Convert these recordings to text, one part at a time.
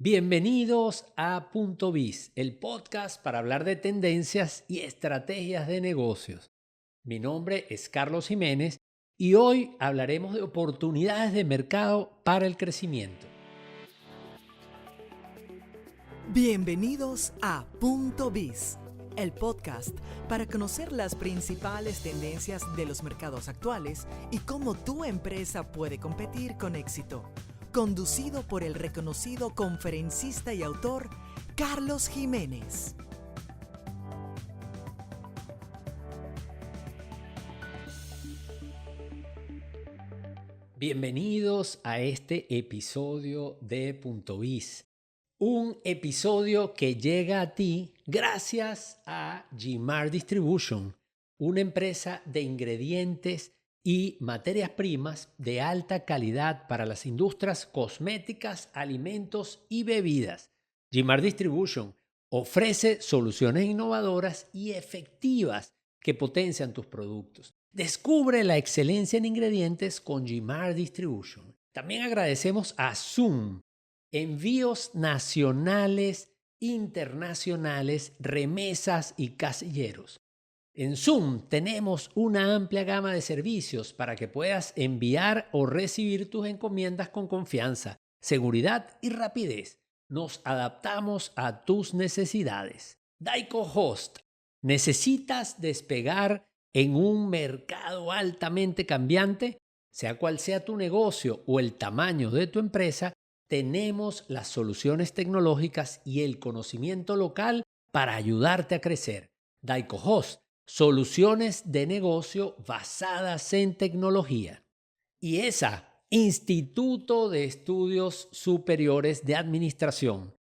Bienvenidos a Punto Biz, el podcast para hablar de tendencias y estrategias de negocios. Mi nombre es Carlos Jiménez y hoy hablaremos de oportunidades de mercado para el crecimiento. Bienvenidos a Punto Biz, el podcast para conocer las principales tendencias de los mercados actuales y cómo tu empresa puede competir con éxito. Conducido por el reconocido conferencista y autor Carlos Jiménez. Bienvenidos a este episodio de Punto Biz. Un episodio que llega a ti gracias a GMAR Distribution, una empresa de ingredientes y materias primas de alta calidad para las industrias cosméticas, alimentos y bebidas. GMAR Distribution ofrece soluciones innovadoras y efectivas que potencian tus productos. Descubre la excelencia en ingredientes con GMAR Distribution. También agradecemos a Zoom. Envíos nacionales, internacionales, remesas y casilleros. En Zoom tenemos una amplia gama de servicios para que puedas enviar o recibir tus encomiendas con confianza, seguridad y rapidez. Nos adaptamos a tus necesidades. Daico Host. ¿Necesitas despegar en un mercado altamente cambiante? Sea cual sea tu negocio o el tamaño de tu empresa, tenemos las soluciones tecnológicas y el conocimiento local para ayudarte a crecer. Daico Host. Soluciones de negocio basadas en tecnología. IESA, Instituto de Estudios Superiores de Administración.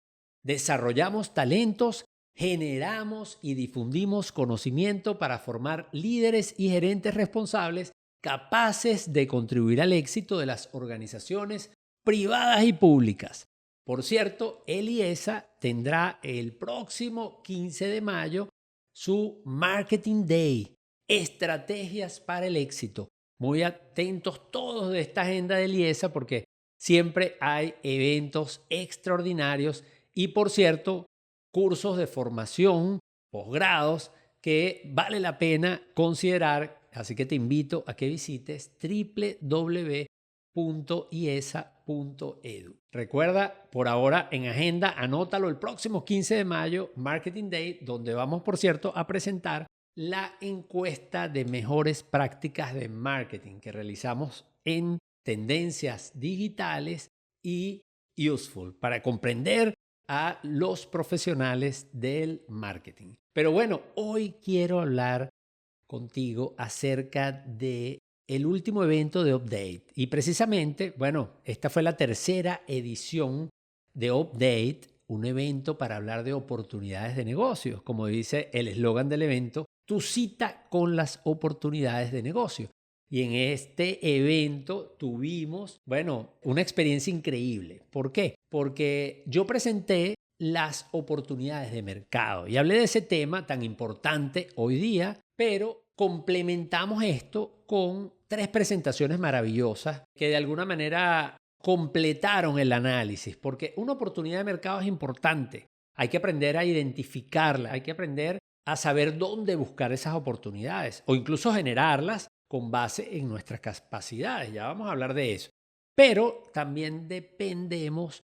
Desarrollamos talentos, generamos y difundimos conocimiento para formar líderes y gerentes responsables capaces de contribuir al éxito de las organizaciones privadas y públicas. Por cierto, el IESA tendrá el próximo 15 de mayo su Marketing Day, estrategias para el éxito. Muy atentos todos de esta agenda del IESA porque siempre hay eventos extraordinarios y, por cierto, cursos de formación, posgrados que vale la pena considerar. Así que te invito a que visites www.iesa.edu. Recuerda, por ahora en agenda, anótalo el próximo 15 de mayo, Marketing Day, donde vamos, por cierto, a presentar la encuesta de mejores prácticas de marketing que realizamos en tendencias digitales y useful para comprender a los profesionales del marketing. Pero bueno, hoy quiero hablar contigo acerca de el último evento de Update. Y precisamente, bueno, esta fue la tercera edición de Update, un evento para hablar de oportunidades de negocios. Como dice el eslogan del evento, tu cita con las oportunidades de negocio. Y en este evento tuvimos, bueno, una experiencia increíble. ¿Por qué? Porque yo presenté las oportunidades de mercado y hablé de ese tema tan importante hoy día, pero complementamos esto con 3 presentaciones maravillosas que de alguna manera completaron el análisis, porque una oportunidad de mercado es importante. Hay que aprender a identificarla, hay que aprender a saber dónde buscar esas oportunidades o incluso generarlas con base en nuestras capacidades. Ya vamos a hablar de eso. Pero también dependemos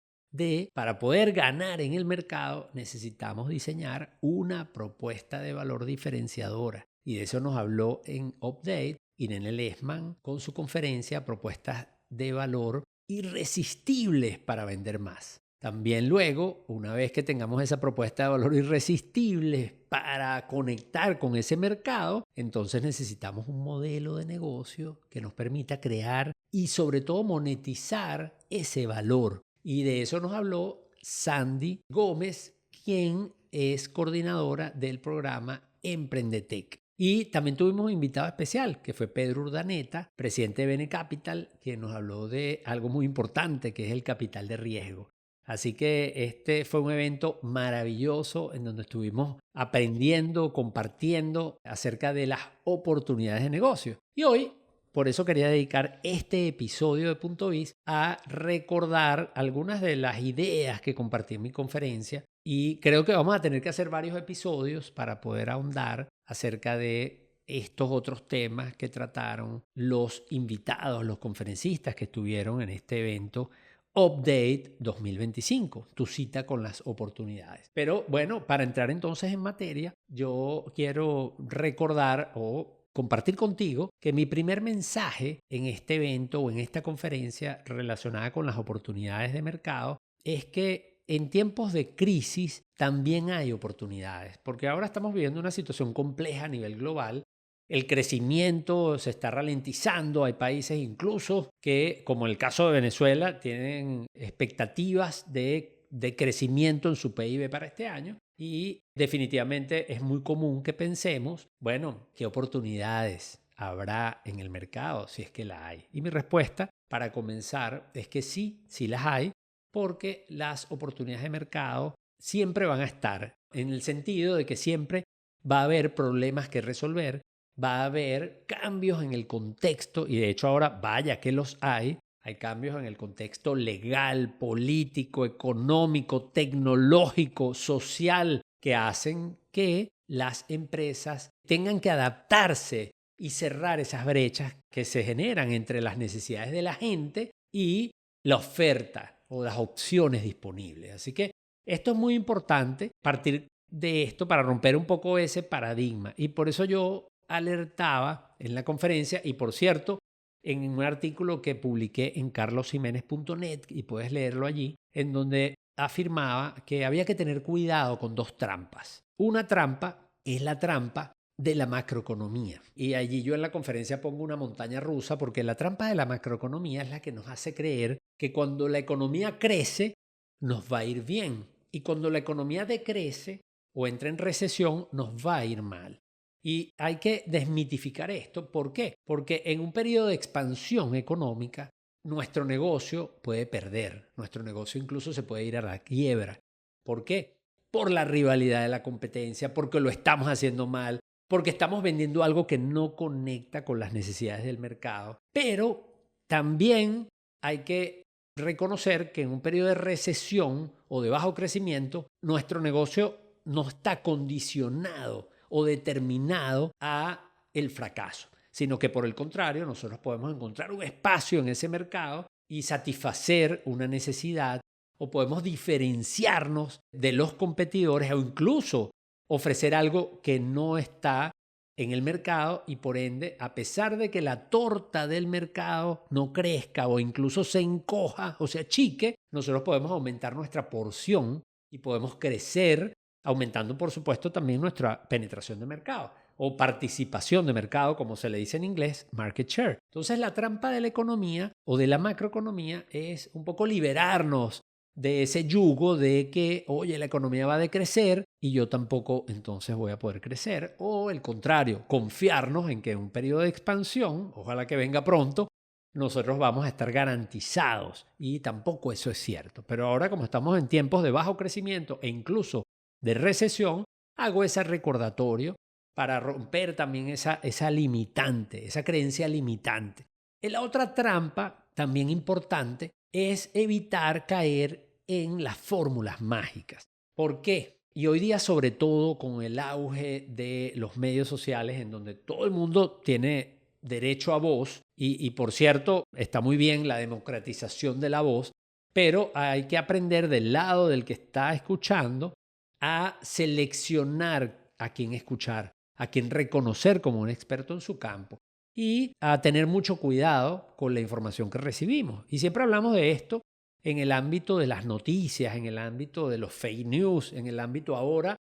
para poder ganar en el mercado, necesitamos diseñar una propuesta de valor diferenciadora. Y de eso nos habló en Update Irene Lessmann con su conferencia Propuestas de Valor Irresistibles para Vender Más. También luego, una vez que tengamos esa propuesta de valor irresistible para conectar con ese mercado, entonces necesitamos un modelo de negocio que nos permita crear y sobre todo monetizar ese valor. Y de eso nos habló Sandy Gómez, quien es coordinadora del programa Emprendetec. Y también tuvimos un invitado especial, que fue Pedro Urdaneta, presidente de Bene Capital, quien nos habló de algo muy importante, que es el capital de riesgo. Así que este fue un evento maravilloso en donde estuvimos aprendiendo, compartiendo acerca de las oportunidades de negocio. Y hoy por eso quería dedicar este episodio de Punto Biz a recordar algunas de las ideas que compartí en mi conferencia, y creo que vamos a tener que hacer varios episodios para poder ahondar acerca de estos otros temas que trataron los invitados, los conferencistas que estuvieron en este evento Update 2025, tu cita con las oportunidades. Pero bueno, para entrar entonces en materia, yo quiero recordar o compartir contigo que mi primer mensaje en este evento o en esta conferencia relacionada con las oportunidades de mercado es que en tiempos de crisis también hay oportunidades, porque ahora estamos viviendo una situación compleja a nivel global. El crecimiento se está ralentizando, hay países incluso que, como el caso de Venezuela, tienen expectativas de crecimiento en su PIB para este año, y definitivamente es muy común que pensemos, bueno, ¿qué oportunidades habrá en el mercado si es que la hay? Y mi respuesta para comenzar es que sí, sí las hay, porque las oportunidades de mercado siempre van a estar, en el sentido de que siempre va a haber problemas que resolver, va a haber cambios en el contexto, y de hecho ahora vaya que los hay cambios en el contexto legal, político, económico, tecnológico, social, que hacen que las empresas tengan que adaptarse y cerrar esas brechas que se generan entre las necesidades de la gente y la oferta o las opciones disponibles. Así que esto es muy importante, partir de esto para romper un poco ese paradigma, y por eso yo alertaba en la conferencia, y por cierto, en un artículo que publiqué en carlosjimenez.net, y puedes leerlo allí, en donde afirmaba que había que tener cuidado con dos trampas. Una trampa es la trampa de la macroeconomía, y allí yo en la conferencia pongo una montaña rusa, porque la trampa de la macroeconomía es la que nos hace creer que cuando la economía crece nos va a ir bien, y cuando la economía decrece o entra en recesión nos va a ir mal. Y hay que desmitificar esto. ¿Por qué? Porque en un periodo de expansión económica, nuestro negocio puede perder. Nuestro negocio incluso se puede ir a la quiebra. ¿Por qué? Por la rivalidad de la competencia, porque lo estamos haciendo mal, porque estamos vendiendo algo que no conecta con las necesidades del mercado. Pero también hay que reconocer que en un periodo de recesión o de bajo crecimiento, nuestro negocio no está condicionado o determinado a el fracaso, sino que por el contrario nosotros podemos encontrar un espacio en ese mercado y satisfacer una necesidad, o podemos diferenciarnos de los competidores o incluso ofrecer algo que no está en el mercado, y por ende, a pesar de que la torta del mercado no crezca o incluso se encoja o se achique, nosotros podemos aumentar nuestra porción y podemos crecer, aumentando por supuesto también nuestra penetración de mercado o participación de mercado, como se le dice en inglés, market share. Entonces la trampa de la economía o de la macroeconomía es un poco liberarnos de ese yugo de que, oye, la economía va a decrecer y yo tampoco entonces voy a poder crecer, o el contrario, confiarnos en que en un periodo de expansión, ojalá que venga pronto, nosotros vamos a estar garantizados, y tampoco eso es cierto. Pero ahora, como estamos en tiempos de bajo crecimiento e incluso de recesión, hago ese recordatorio para romper también esa limitante, esa creencia limitante. Y la otra trampa, también importante, es evitar caer en las fórmulas mágicas. ¿Por qué? Y hoy día, sobre todo con el auge de los medios sociales, en donde todo el mundo tiene derecho a voz, y por cierto, está muy bien la democratización de la voz, pero hay que aprender del lado del que está escuchando a seleccionar a quién escuchar, a quién reconocer como un experto en su campo, y a tener mucho cuidado con la información que recibimos. Y siempre hablamos de esto en el ámbito de las noticias, en el ámbito de los fake news, en el ámbito ahora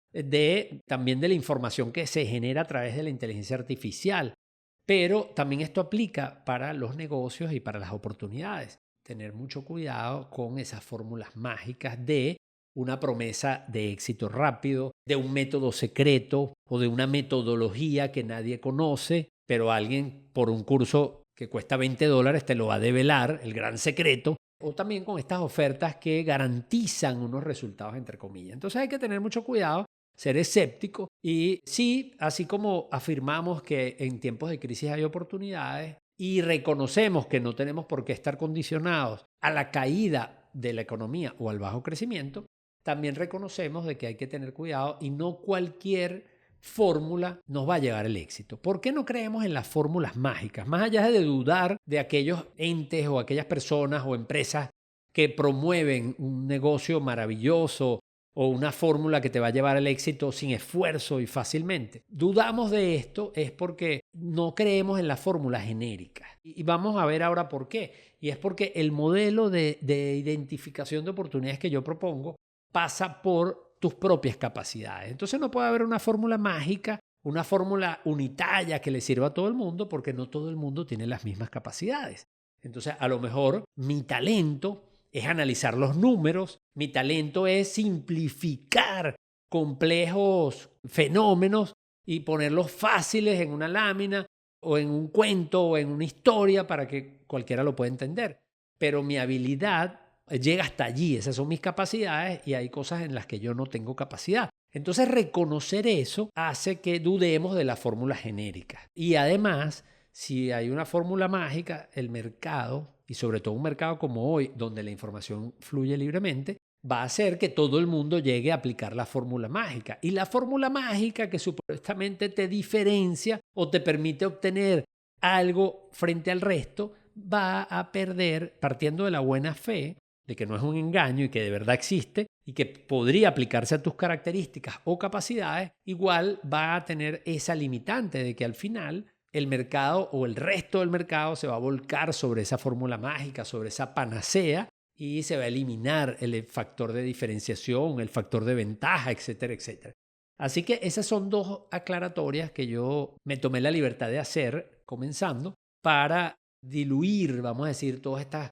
también de la información que se genera a través de la inteligencia artificial. Pero también esto aplica para los negocios y para las oportunidades. Tener mucho cuidado con esas fórmulas mágicas de una promesa de éxito rápido, de un método secreto o de una metodología que nadie conoce, pero alguien por un curso que cuesta $20 te lo va a develar, el gran secreto. O también con estas ofertas que garantizan unos resultados, entre comillas. Entonces hay que tener mucho cuidado, ser escéptico, y sí, así como afirmamos que en tiempos de crisis hay oportunidades, y reconocemos que no tenemos por qué estar condicionados a la caída de la economía o al bajo crecimiento, también reconocemos de que hay que tener cuidado y no cualquier fórmula nos va a llevar al éxito. ¿Por qué no creemos en las fórmulas mágicas? Más allá de dudar de aquellos entes o aquellas personas o empresas que promueven un negocio maravilloso o una fórmula que te va a llevar al éxito sin esfuerzo y fácilmente. Dudamos de esto es porque no creemos en la fórmula genérica. Y vamos a ver ahora por qué. Y es porque el modelo de identificación de oportunidades que yo propongo pasa por tus propias capacidades. Entonces no puede haber una fórmula mágica, una fórmula unitaria que le sirva a todo el mundo, porque no todo el mundo tiene las mismas capacidades. Entonces, a lo mejor mi talento es analizar los números, mi talento es simplificar complejos fenómenos y ponerlos fáciles en una lámina o en un cuento o en una historia para que cualquiera lo pueda entender. Pero mi habilidad llega hasta allí, esas son mis capacidades y hay cosas en las que yo no tengo capacidad. Entonces reconocer eso hace que dudemos de la fórmula genérica. Y además, si hay una fórmula mágica, el mercado, y sobre todo un mercado como hoy, donde la información fluye libremente, va a hacer que todo el mundo llegue a aplicar la fórmula mágica. Y la fórmula mágica que supuestamente te diferencia o te permite obtener algo frente al resto, va a perder, partiendo de la buena fe, de que no es un engaño y que de verdad existe y que podría aplicarse a tus características o capacidades, igual va a tener esa limitante de que al final el mercado o el resto del mercado se va a volcar sobre esa fórmula mágica, sobre esa panacea y se va a eliminar el factor de diferenciación, el factor de ventaja, etcétera, etcétera. Así que esas son dos aclaratorias que yo me tomé la libertad de hacer comenzando para diluir, vamos a decir, todas estas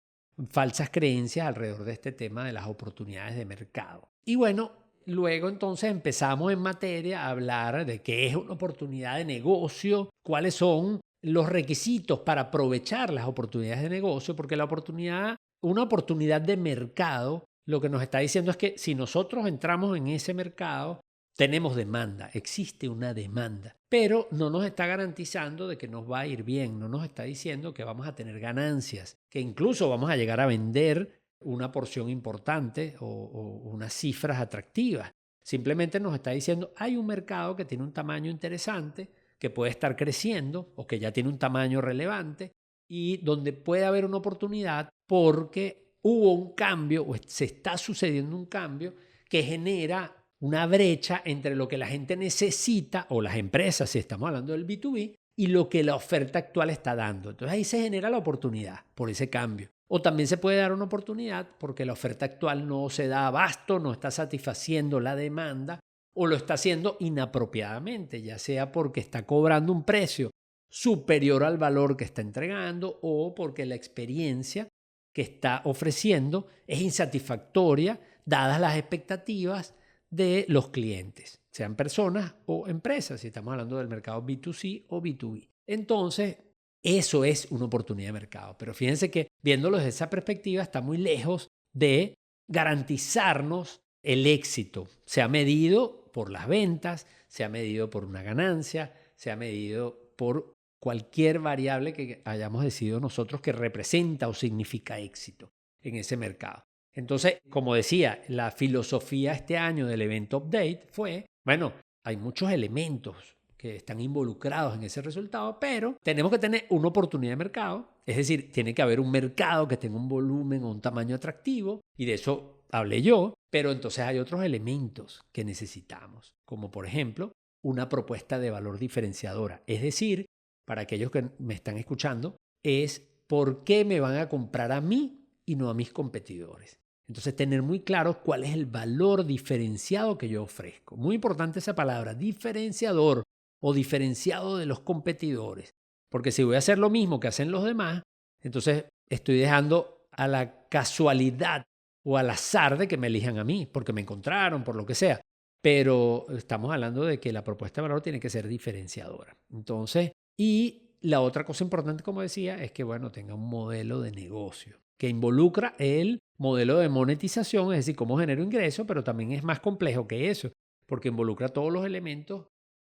falsas creencias alrededor de este tema de las oportunidades de mercado. Y bueno, luego entonces empezamos en materia a hablar de qué es una oportunidad de negocio, cuáles son los requisitos para aprovechar las oportunidades de negocio, porque una oportunidad de mercado, lo que nos está diciendo es que si nosotros entramos en ese mercado, tenemos demanda, existe una demanda, pero no nos está garantizando de que nos va a ir bien, no nos está diciendo que vamos a tener ganancias, que incluso vamos a llegar a vender una porción importante o unas cifras atractivas. Simplemente nos está diciendo hay un mercado que tiene un tamaño interesante, que puede estar creciendo o que ya tiene un tamaño relevante y donde puede haber una oportunidad porque hubo un cambio o se está sucediendo un cambio que genera una brecha entre lo que la gente necesita o las empresas, si estamos hablando del B2B, y lo que la oferta actual está dando. Entonces ahí se genera la oportunidad por ese cambio. O también se puede dar una oportunidad porque la oferta actual no se da abasto, no está satisfaciendo la demanda o lo está haciendo inapropiadamente, ya sea porque está cobrando un precio superior al valor que está entregando o porque la experiencia que está ofreciendo es insatisfactoria dadas las expectativas de los clientes, sean personas o empresas, si estamos hablando del mercado B2C o B2B. Entonces, eso es una oportunidad de mercado. Pero fíjense que viéndolo desde esa perspectiva está muy lejos de garantizarnos el éxito. Se ha medido por las ventas, se ha medido por una ganancia, se ha medido por cualquier variable que hayamos decidido nosotros que representa o significa éxito en ese mercado. Entonces, como decía, la filosofía este año del evento Update fue, bueno, hay muchos elementos que están involucrados en ese resultado, pero tenemos que tener una oportunidad de mercado, es decir, tiene que haber un mercado que tenga un volumen o un tamaño atractivo, y de eso hablé yo, pero entonces hay otros elementos que necesitamos, como por ejemplo, una propuesta de valor diferenciadora, es decir, para aquellos que me están escuchando, es ¿por qué me van a comprar a mí y no a mis competidores? Entonces, tener muy claro cuál es el valor diferenciado que yo ofrezco. Muy importante esa palabra, diferenciador o diferenciado de los competidores. Porque si voy a hacer lo mismo que hacen los demás, entonces estoy dejando a la casualidad o al azar de que me elijan a mí, porque me encontraron, por lo que sea. Pero estamos hablando de que la propuesta de valor tiene que ser diferenciadora. Entonces, y la otra cosa importante, como decía, es que, bueno, tenga un modelo de negocio que involucra el modelo de monetización, es decir, cómo genero ingresos, pero también es más complejo que eso, porque involucra todos los elementos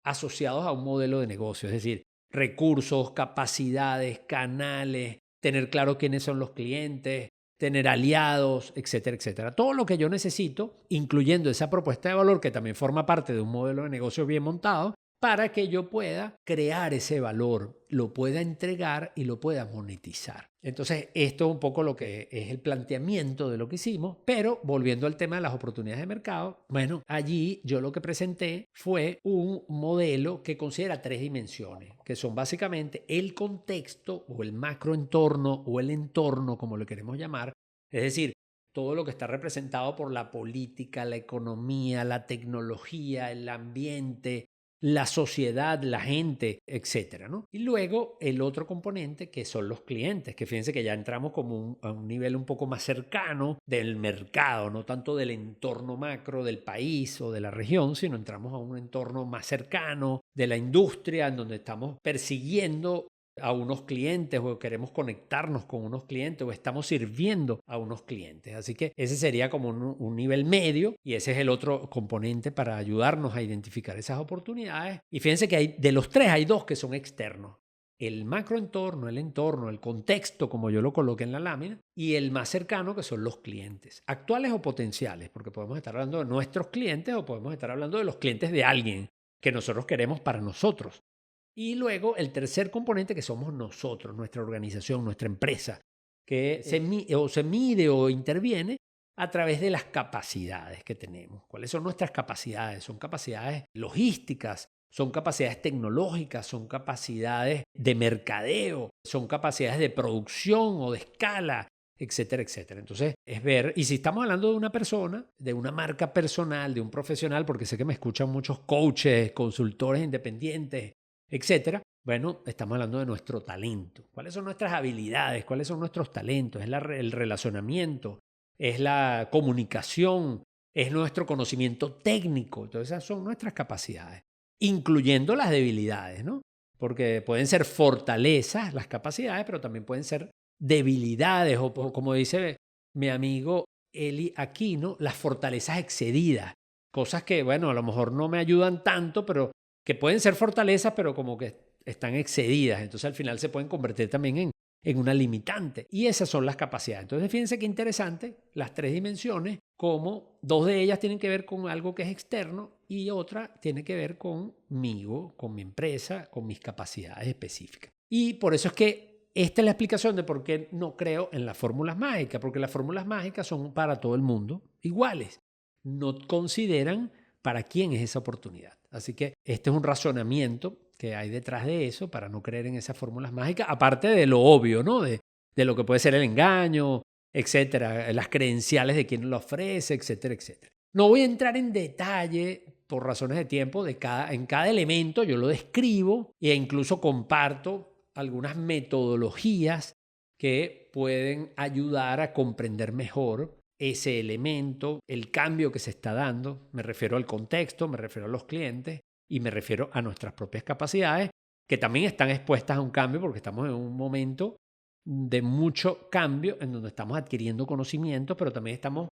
asociados a un modelo de negocio. Es decir, recursos, capacidades, canales, tener claro quiénes son los clientes, tener aliados, etcétera, etcétera. Todo lo que yo necesito, incluyendo esa propuesta de valor que también forma parte de un modelo de negocio bien montado, para que yo pueda crear ese valor, lo pueda entregar y lo pueda monetizar. Entonces, esto es un poco lo que es el planteamiento de lo que hicimos, pero volviendo al tema de las oportunidades de mercado, bueno, allí yo lo que presenté fue un modelo que considera 3 dimensiones, que son básicamente el contexto o el macroentorno o el entorno, como lo queremos llamar, es decir, todo lo que está representado por la política, la economía, la tecnología, el ambiente, la sociedad, la gente, etcétera, ¿no? Y luego el otro componente que son los clientes, que fíjense que ya entramos como a un nivel un poco más cercano del mercado, no tanto del entorno macro del país o de la región, sino entramos a un entorno más cercano de la industria, en donde estamos persiguiendo a unos clientes o queremos conectarnos con unos clientes o estamos sirviendo a unos clientes. Así que ese sería como un nivel medio y ese es el otro componente para ayudarnos a identificar esas oportunidades. Y fíjense que de los 3 hay 2 que son externos. El macroentorno, el entorno, el contexto, como yo lo coloqué en la lámina, y el más cercano, que son los clientes, actuales o potenciales, porque podemos estar hablando de nuestros clientes o podemos estar hablando de los clientes de alguien que nosotros queremos para nosotros. Y luego el tercer componente que somos nosotros, nuestra organización, nuestra empresa, que se mide o interviene a través de las capacidades que tenemos. ¿Cuáles son nuestras capacidades? Son capacidades logísticas, son capacidades tecnológicas, son capacidades de mercadeo, son capacidades de producción o de escala, etcétera, etcétera. Entonces, es ver, y si estamos hablando de una persona, de una marca personal, de un profesional, porque sé que me escuchan muchos coaches, consultores independientes, etcétera. Bueno, estamos hablando de nuestro talento. ¿Cuáles son nuestras habilidades? ¿Cuáles son nuestros talentos? Es el relacionamiento, es la comunicación, es nuestro conocimiento técnico. Entonces, esas son nuestras capacidades, incluyendo las debilidades, ¿no? Porque pueden ser fortalezas las capacidades, pero también pueden ser debilidades o como dice mi amigo Eli Aquino, las fortalezas excedidas. Cosas que, bueno, a lo mejor no me ayudan tanto, pero que pueden ser fortalezas, pero como que están excedidas. Entonces al final se pueden convertir también en una limitante. Y esas son las capacidades. Entonces fíjense qué interesante, las 3 dimensiones, como 2 de ellas tienen que ver con algo que es externo y otra tiene que ver conmigo, con mi empresa, con mis capacidades específicas. Y por eso es que esta es la explicación de por qué no creo en las fórmulas mágicas, porque las fórmulas mágicas son para todo el mundo iguales. No consideran para quién es esa oportunidad. Así que este es un razonamiento que hay detrás de eso para no creer en esas fórmulas mágicas, aparte de lo obvio, ¿no? De lo que puede ser el engaño, etcétera, las credenciales de quien lo ofrece, etcétera, etcétera. No voy a entrar en detalle por razones de tiempo en cada elemento, yo lo describo e incluso comparto algunas metodologías que pueden ayudar a comprender mejor ese elemento, el cambio que se está dando. Me refiero al contexto, me refiero a los clientes y me refiero a nuestras propias capacidades, que también están expuestas a un cambio porque estamos en un momento de mucho cambio en donde estamos adquiriendo conocimiento, pero también estamos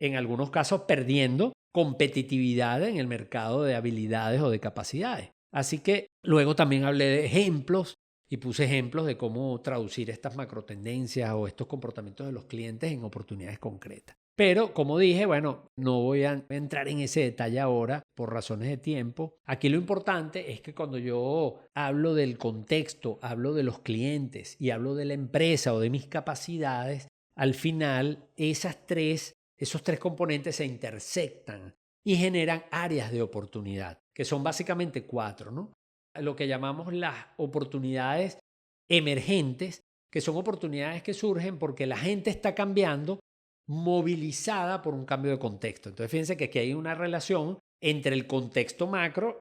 en algunos casos perdiendo competitividad en el mercado de habilidades o de capacidades. Así que luego también hablé de ejemplos y puse ejemplos de cómo traducir estas macrotendencias o estos comportamientos de los clientes en oportunidades concretas. Pero, como dije, bueno, no voy a entrar en ese detalle ahora por razones de tiempo. Aquí lo importante es que cuando yo hablo del contexto, hablo de los clientes y hablo de la empresa o de mis capacidades, al final esos tres componentes se intersectan y generan áreas de oportunidad, que son básicamente 4, ¿no? Lo que llamamos las oportunidades emergentes, que son oportunidades que surgen porque la gente está cambiando, movilizada por un cambio de contexto. Entonces fíjense que aquí hay una relación entre el contexto macro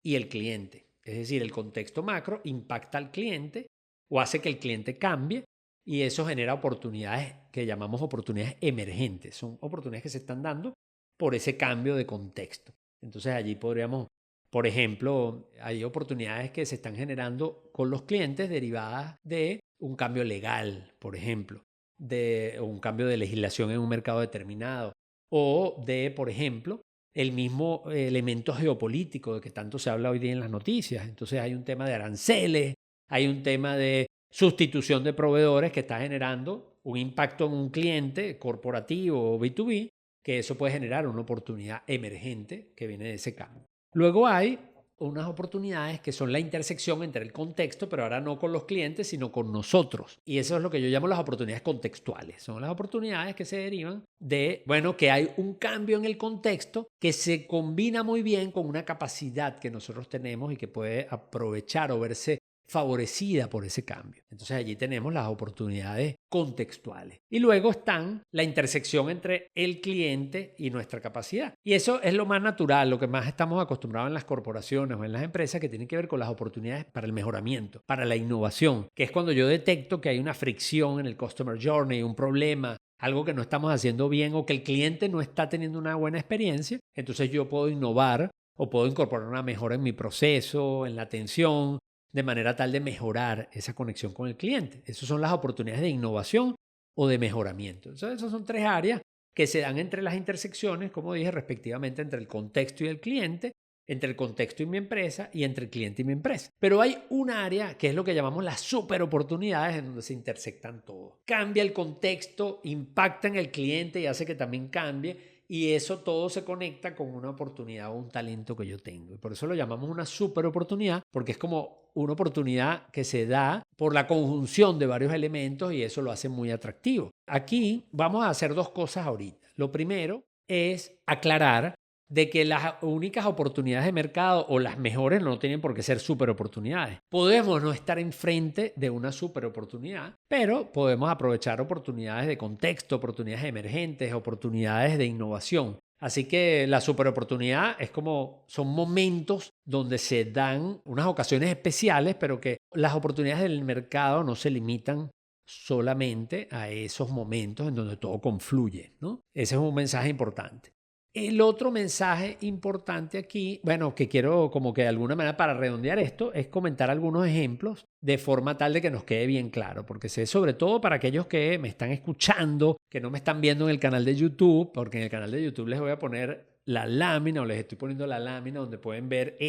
y el cliente. Es decir, el contexto macro impacta al cliente o hace que el cliente cambie y eso genera oportunidades que llamamos oportunidades emergentes. Son oportunidades que se están dando por ese cambio de contexto. Entonces allí podríamos, por ejemplo, hay oportunidades que se están generando con los clientes derivadas de un cambio legal, por ejemplo, de un cambio de legislación en un mercado determinado o de, por ejemplo, el mismo elemento geopolítico de que tanto se habla hoy día en las noticias. Entonces hay un tema de aranceles, hay un tema de sustitución de proveedores que está generando un impacto en un cliente corporativo o B2B, que eso puede generar una oportunidad emergente que viene de ese cambio. Luego hay unas oportunidades que son la intersección entre el contexto, pero ahora no con los clientes, sino con nosotros. Y eso es lo que yo llamo las oportunidades contextuales. Son las oportunidades que se derivan de, bueno, que hay un cambio en el contexto que se combina muy bien con una capacidad que nosotros tenemos y que puede aprovechar o verse favorecida por ese cambio. Entonces allí tenemos las oportunidades contextuales. Y luego están la intersección entre el cliente y nuestra capacidad. Y eso es lo más natural, lo que más estamos acostumbrados en las corporaciones o en las empresas, que tiene que ver con las oportunidades para el mejoramiento, para la innovación, que es cuando yo detecto que hay una fricción en el Customer Journey, un problema, algo que no estamos haciendo bien o que el cliente no está teniendo una buena experiencia. Entonces yo puedo innovar o puedo incorporar una mejora en mi proceso, en la atención, de manera tal de mejorar esa conexión con el cliente. Esas son las oportunidades de innovación o de mejoramiento. Entonces, esas son tres áreas que se dan entre las intersecciones, como dije, respectivamente entre el contexto y el cliente, entre el contexto y mi empresa y entre el cliente y mi empresa. Pero hay un área que es lo que llamamos las super oportunidades en donde se intersectan todos. Cambia el contexto, impacta en el cliente y hace que también cambie. Y eso todo se conecta con una oportunidad o un talento que yo tengo. Y por eso lo llamamos una super oportunidad, porque es como una oportunidad que se da por la conjunción de varios elementos y eso lo hace muy atractivo. Aquí vamos a hacer dos cosas ahorita. Lo primero es aclarar de que las únicas oportunidades de mercado o las mejores no tienen por qué ser super oportunidades. Podemos no estar enfrente de una super oportunidad, pero podemos aprovechar oportunidades de contexto, oportunidades emergentes, oportunidades de innovación. Así que la super oportunidad es como son momentos donde se dan unas ocasiones especiales, pero que las oportunidades del mercado no se limitan solamente a esos momentos en donde todo confluye, ¿no? Ese es un mensaje importante. El otro mensaje importante aquí, bueno, que quiero como que de alguna manera para redondear esto, es comentar algunos ejemplos de forma tal de que nos quede bien claro, porque sé sobre todo para aquellos que me están escuchando, que no me están viendo en el canal de YouTube, porque en el canal de YouTube les voy a poner la lámina o les estoy poniendo la lámina donde pueden ver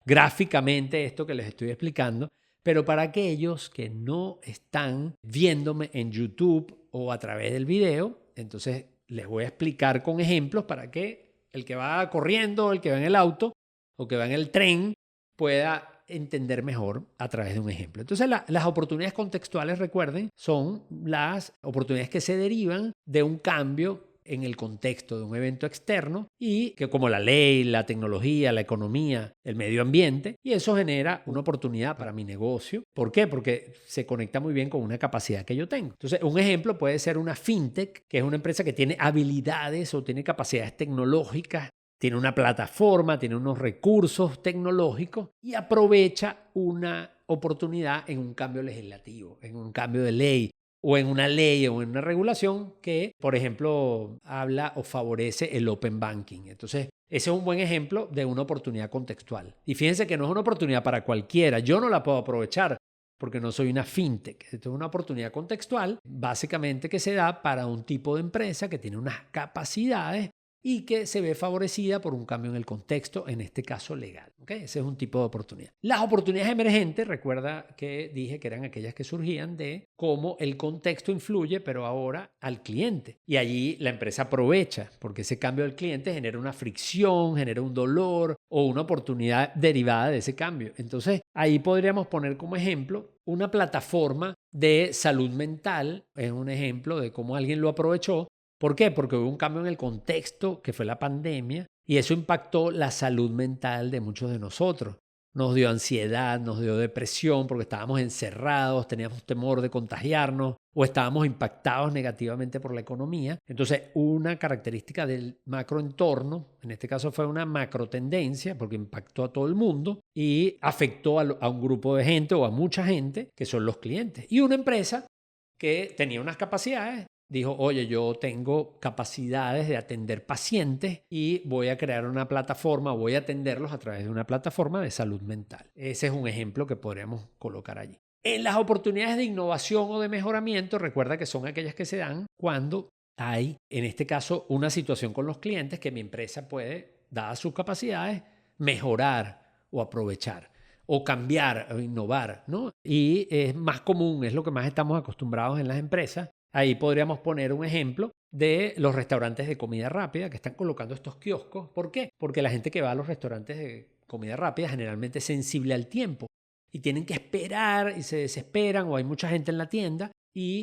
gráficamente esto que les estoy explicando, pero para aquellos que no están viéndome en YouTube o a través del video, entonces les voy a explicar con ejemplos para que el que va corriendo, el que va en el auto o que va en el tren pueda entender mejor a través de un ejemplo. Entonces, las oportunidades contextuales, recuerden, son las oportunidades que se derivan de un cambio en el contexto de un evento externo y que como la ley, la tecnología, la economía, el medio ambiente, y eso genera una oportunidad para mi negocio. ¿Por qué? Porque se conecta muy bien con una capacidad que yo tengo. Entonces, un ejemplo puede ser una fintech, que es una empresa que tiene habilidades o tiene capacidades tecnológicas, tiene una plataforma, tiene unos recursos tecnológicos y aprovecha una oportunidad en un cambio legislativo, en un cambio de ley, o en una ley o en una regulación que, por ejemplo, habla o favorece el open banking. Entonces, ese es un buen ejemplo de una oportunidad contextual. Y fíjense que no es una oportunidad para cualquiera. Yo no la puedo aprovechar porque no soy una fintech. Esto es una oportunidad contextual, básicamente que se da para un tipo de empresa que tiene unas capacidades y que se ve favorecida por un cambio en el contexto, en este caso legal. ¿Okay? Ese es un tipo de oportunidad. Las oportunidades emergentes, recuerda que dije que eran aquellas que surgían de cómo el contexto influye, pero ahora al cliente. Y allí la empresa aprovecha, porque ese cambio del cliente genera una fricción, genera un dolor o una oportunidad derivada de ese cambio. Entonces, ahí podríamos poner como ejemplo una plataforma de salud mental, es un ejemplo de cómo alguien lo aprovechó. ¿Por qué? Porque hubo un cambio en el contexto que fue la pandemia y eso impactó la salud mental de muchos de nosotros. Nos dio ansiedad, nos dio depresión porque estábamos encerrados, teníamos temor de contagiarnos o estábamos impactados negativamente por la economía. Entonces, una característica del macroentorno, en este caso fue una macrotendencia porque impactó a todo el mundo y afectó a un grupo de gente o a mucha gente que son los clientes. Y una empresa que tenía unas capacidades dijo, oye, yo tengo capacidades de atender pacientes y voy a crear una plataforma, voy a atenderlos a través de una plataforma de salud mental. Ese es un ejemplo que podríamos colocar allí. En las oportunidades de innovación o de mejoramiento, recuerda que son aquellas que se dan cuando hay, en este caso, una situación con los clientes que mi empresa puede, dadas sus capacidades, mejorar o aprovechar o cambiar o innovar, ¿no? Y es más común, es lo que más estamos acostumbrados en las empresas. Ahí podríamos poner un ejemplo de los restaurantes de comida rápida que están colocando estos kioscos. ¿Por qué? Porque la gente que va a los restaurantes de comida rápida generalmente es sensible al tiempo y tienen que esperar y se desesperan, o hay mucha gente en la tienda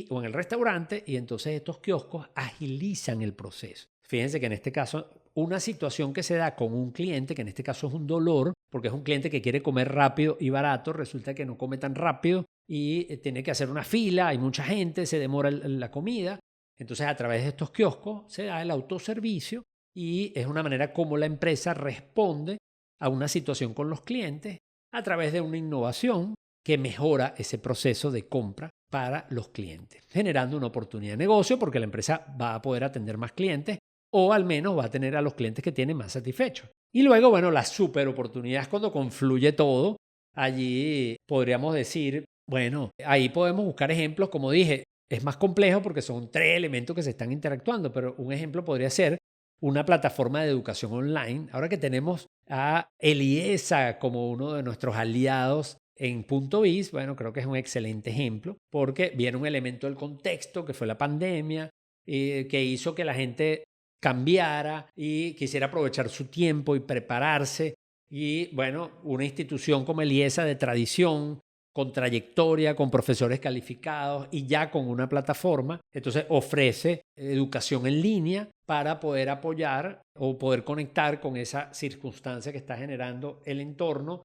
o en el restaurante, y entonces estos kioscos agilizan el proceso. Fíjense que en este caso, una situación que se da con un cliente, que en este caso es un dolor, porque es un cliente que quiere comer rápido y barato, resulta que no come tan rápido y tiene que hacer una fila, hay mucha gente, se demora la comida. Entonces, a través de estos kioscos se da el autoservicio y es una manera como la empresa responde a una situación con los clientes a través de una innovación que mejora ese proceso de compra para los clientes, generando una oportunidad de negocio porque la empresa va a poder atender más clientes o al menos va a tener a los clientes que tienen más satisfechos. Y luego, bueno, la super oportunidad es cuando confluye todo. Allí podríamos decir, bueno, ahí podemos buscar ejemplos, como dije, es más complejo porque son 3 elementos que se están interactuando, pero un ejemplo podría ser una plataforma de educación online. Ahora que tenemos a Eliesa como uno de nuestros aliados en Punto Biz, bueno, creo que es un excelente ejemplo porque viene un elemento del contexto que fue la pandemia, que hizo que la gente cambiara y quisiera aprovechar su tiempo y prepararse. Y bueno, una institución como Eliesa de tradición, con trayectoria, con profesores calificados y ya con una plataforma, entonces ofrece educación en línea para poder apoyar o poder conectar con esa circunstancia que está generando el entorno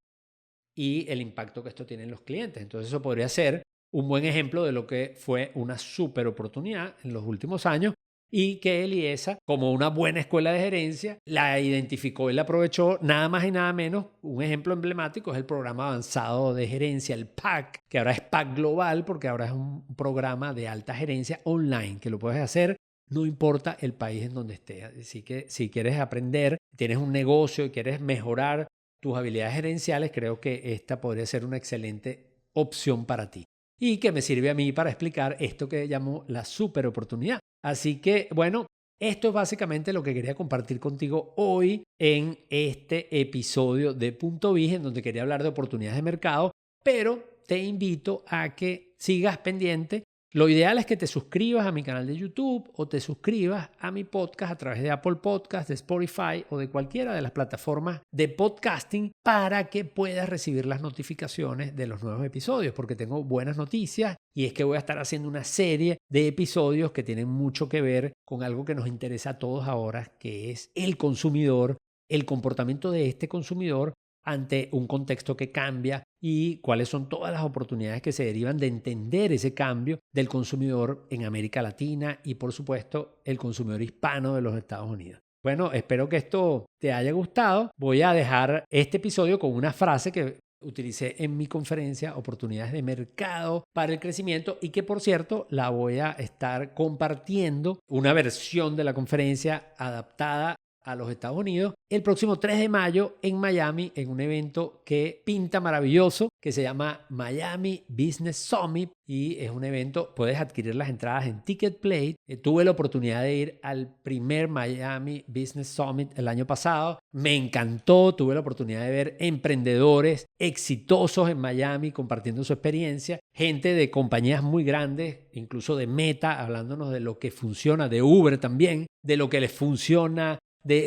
y el impacto que esto tiene en los clientes. Entonces eso podría ser un buen ejemplo de lo que fue una súper oportunidad en los últimos años y que Eliesa, como una buena escuela de gerencia, la identificó y la aprovechó. Nada más y nada menos, un ejemplo emblemático es el programa avanzado de gerencia, el PAC, que ahora es PAC Global porque ahora es un programa de alta gerencia online que lo puedes hacer no importa el país en donde estés. Así que si quieres aprender, tienes un negocio y quieres mejorar tus habilidades gerenciales, creo que esta podría ser una excelente opción para ti y que me sirve a mí para explicar esto que llamo la super oportunidad. Así que, bueno, esto es básicamente lo que quería compartir contigo hoy en este episodio de Punto Biz, en donde quería hablar de oportunidades de mercado, pero te invito a que sigas pendiente. Lo ideal es que te suscribas a mi canal de YouTube o te suscribas a mi podcast a través de Apple Podcasts, de Spotify o de cualquiera de las plataformas de podcasting para que puedas recibir las notificaciones de los nuevos episodios, porque tengo buenas noticias y es que voy a estar haciendo una serie de episodios que tienen mucho que ver con algo que nos interesa a todos ahora, que es el consumidor, el comportamiento de este consumidor ante un contexto que cambia y cuáles son todas las oportunidades que se derivan de entender ese cambio del consumidor en América Latina y, por supuesto, el consumidor hispano de los Estados Unidos. Bueno, espero que esto te haya gustado. Voy a dejar este episodio con una frase que utilicé en mi conferencia Oportunidades de Mercado para el Crecimiento y que, por cierto, la voy a estar compartiendo, una versión de la conferencia adaptada a los Estados Unidos el próximo 3 de mayo en Miami, en un evento que pinta maravilloso, que se llama Miami Business Summit, y es un evento, puedes adquirir las entradas en Ticketplate. Tuve la oportunidad de ir al primer Miami Business Summit el año pasado, me encantó, tuve la oportunidad de ver emprendedores exitosos en Miami compartiendo su experiencia, gente de compañías muy grandes, incluso de Meta, hablándonos de lo que funciona, de Uber también, de lo que les funciona,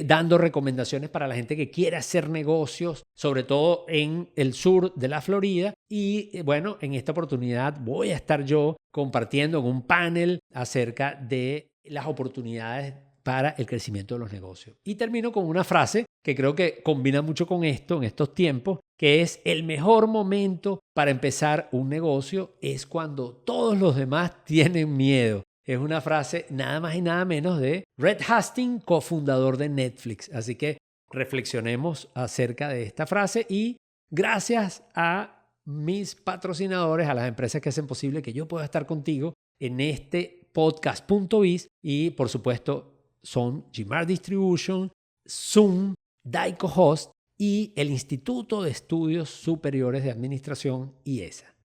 dando recomendaciones para la gente que quiere hacer negocios, sobre todo en el sur de la Florida. Y bueno, en esta oportunidad voy a estar yo compartiendo en un panel acerca de las oportunidades para el crecimiento de los negocios. Y termino con una frase que creo que combina mucho con esto en estos tiempos, que es: el mejor momento para empezar un negocio es cuando todos los demás tienen miedo. Es una frase nada más y nada menos de Reed Hastings, cofundador de Netflix. Así que reflexionemos acerca de esta frase y gracias a mis patrocinadores, a las empresas que hacen posible que yo pueda estar contigo en este podcast Punto Biz, y por supuesto son Gmart Distribution, Zoom, Daico Host y el Instituto de Estudios Superiores de Administración, IESA.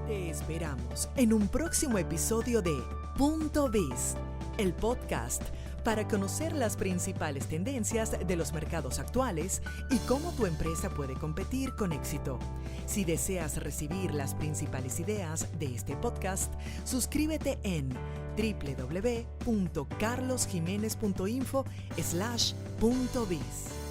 Te esperamos en un próximo episodio de Punto Biz, el podcast para conocer las principales tendencias de los mercados actuales y cómo tu empresa puede competir con éxito. Si deseas recibir las principales ideas de este podcast, suscríbete en www.carlosjimenez.info/puntobiz.